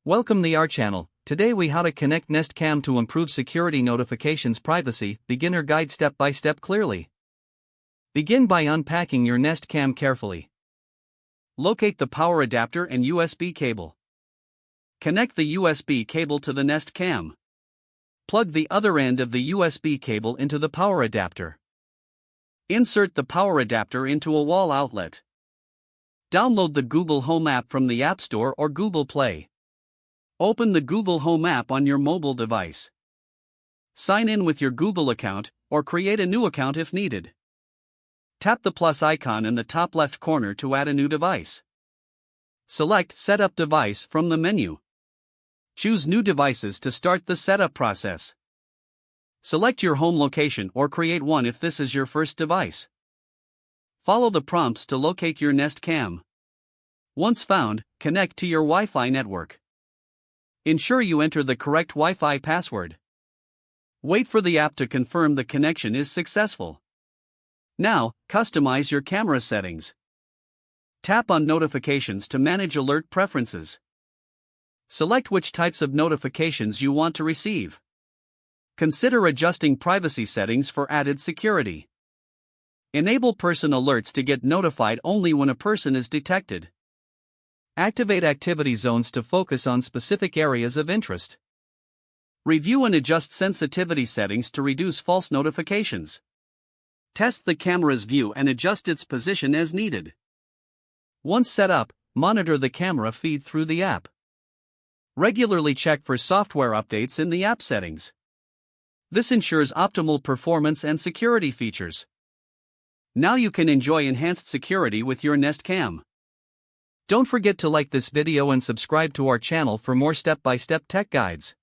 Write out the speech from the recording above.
Welcome to our channel. Today we how to connect Nest Cam to improve security notifications privacy, beginner guide step by step clearly. Begin by unpacking your Nest Cam carefully. Locate the power adapter and USB cable. Connect the USB cable to the Nest Cam. Plug the other end of the USB cable into the power adapter. Insert the power adapter into a wall outlet. Download the Google Home app from the App Store or Google Play. Open the Google Home app on your mobile device. Sign in with your Google account, or create a new account if needed. Tap the plus icon in the top left corner to add a new device. Select Set Up Device from the menu. Choose New Devices to start the setup process. Select your home location or create one if this is your first device. Follow the prompts to locate your Nest Cam. Once found, connect to your Wi-Fi network. Ensure you enter the correct Wi-Fi password. Wait for the app to confirm the connection is successful. Now, customize your camera settings. Tap on Notifications to manage alert preferences. Select which types of notifications you want to receive. Consider adjusting privacy settings for added security. Enable person alerts to get notified only when a person is detected. Activate activity zones to focus on specific areas of interest. Review and adjust sensitivity settings to reduce false notifications. Test the camera's view and adjust its position as needed. Once set up, monitor the camera feed through the app. Regularly check for software updates in the app settings. This ensures optimal performance and security features. Now you can enjoy enhanced security with your Nest Cam. Don't forget to like this video and subscribe to our channel for more step-by-step tech guides.